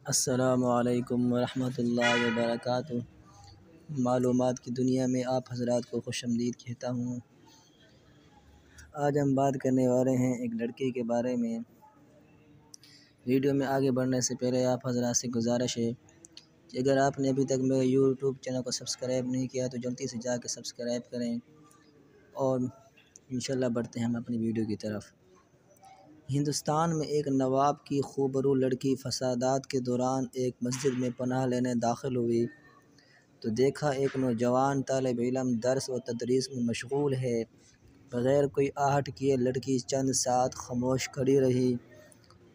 السلام علیکم ورحمۃ اللہ وبرکاتہ۔ معلومات کی دنیا میں آپ حضرات کو خوش آمدید کہتا ہوں۔ آج ہم بات کرنے والے ہیں ایک لڑکی کے بارے میں۔ ویڈیو میں آگے بڑھنے سے پہلے آپ حضرات سے گزارش ہے کہ اگر آپ نے ابھی تک میرے یوٹیوب چینل کو سبسکرائب نہیں کیا تو جلدی سے جا کے سبسکرائب کریں، اور انشاءاللہ بڑھتے ہیں ہم اپنی ویڈیو کی طرف۔ ہندوستان میں ایک نواب کی خوبرو لڑکی فسادات کے دوران ایک مسجد میں پناہ لینے داخل ہوئی تو دیکھا ایک نوجوان طالب علم درس و تدریس میں مشغول ہے۔ بغیر کوئی آہٹ کیے لڑکی چند ساتھ خاموش کھڑی رہی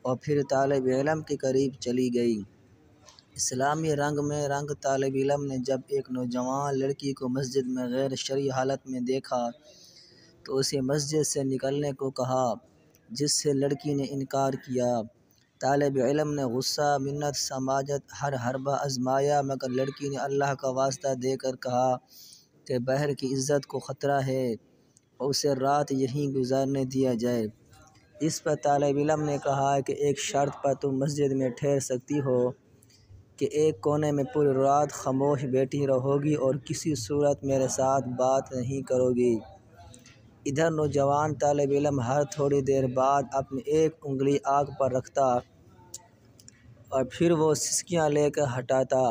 اور پھر طالب علم کے قریب چلی گئی۔ اسلامی رنگ میں رنگ طالب علم نے جب ایک نوجوان لڑکی کو مسجد میں غیر شرعی حالت میں دیکھا تو اسے مسجد سے نکلنے کو کہا، جس سے لڑکی نے انکار کیا۔ طالب علم نے غصہ، منت، سماجت ہر حربہ آزمایا، مگر لڑکی نے اللہ کا واسطہ دے کر کہا کہ بہر کی عزت کو خطرہ ہے اور اسے رات یہیں گزارنے دیا جائے۔ اس پر طالب علم نے کہا کہ ایک شرط پر تم مسجد میں ٹھہر سکتی ہو کہ ایک کونے میں پوری رات خاموش بیٹھی رہو گی اور کسی صورت میرے ساتھ بات نہیں کرو گی۔ ادھر نوجوان طالب علم ہر تھوڑی دیر بعد اپنی ایک انگلی آنکھ پر رکھتا اور پھر وہ سسکیاں لے کر ہٹاتا۔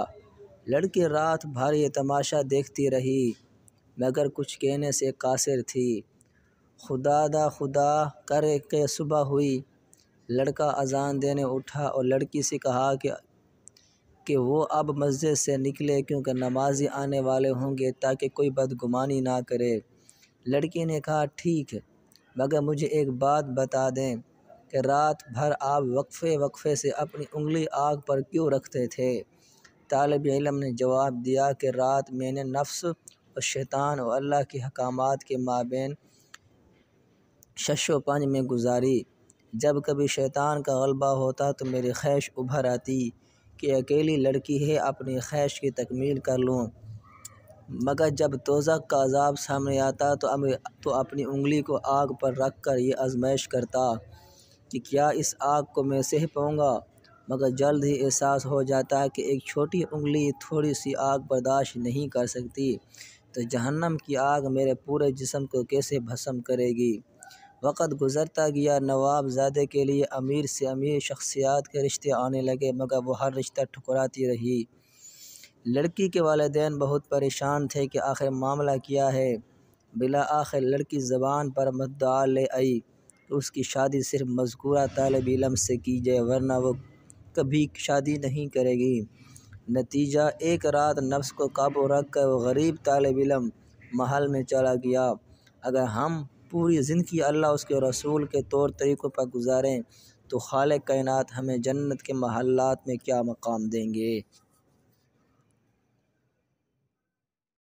لڑکی رات بھر یہ تماشا دیکھتی رہی مگر کچھ کہنے سے قاصر تھی۔ خدا کر کے صبح ہوئی، لڑکا اذان دینے اٹھا اور لڑکی سے کہا کہ وہ اب مسجد سے نکلے کیونکہ نمازی آنے والے ہوں گے تاکہ کوئی بدگمانی نہ کرے۔ لڑکی نے کہا ٹھیک، مگر مجھے ایک بات بتا دیں کہ رات بھر آپ وقفے سے اپنی انگلی آنکھ پر کیوں رکھتے تھے؟ طالب علم نے جواب دیا کہ رات میں نے نفس اور شیطان اور اللہ کے احکامات کے مابین شش و پنج میں گزاری۔ جب کبھی شیطان کا غلبہ ہوتا تو میری خواہش ابھر آتی کہ اکیلی لڑکی ہے، اپنی خواہش کی تکمیل کر لوں، مگر جب دوزخ کا عذاب سامنے آتا تو اپنی انگلی کو آگ پر رکھ کر یہ آزمائش کرتا کہ کیا اس آگ کو میں سہ پاؤں گا، مگر جلد ہی احساس ہو جاتا کہ ایک چھوٹی انگلی تھوڑی سی آگ برداشت نہیں کر سکتی تو جہنم کی آگ میرے پورے جسم کو کیسے بھسم کرے گی۔ وقت گزرتا گیا، نواب زادے کے لیے امیر سے امیر شخصیات کے رشتے آنے لگے مگر وہ ہر رشتہ ٹھکراتی رہی۔ لڑکی کے والدین بہت پریشان تھے کہ آخر معاملہ کیا ہے۔ بالآخر لڑکی زبان پر مدعا لے آئی کہ اس کی شادی صرف مذکورہ طالب علم سے کی جائے ورنہ وہ کبھی شادی نہیں کرے گی۔ نتیجہ ایک رات نفس کو قابو رکھ کر وہ غریب طالب علم محل میں چلا گیا۔ اگر ہم پوری زندگی اللہ اس کے رسول کے طور طریقوں پر گزاریں تو خالق کائنات ہمیں جنت کے محلات میں کیا مقام دیں گے۔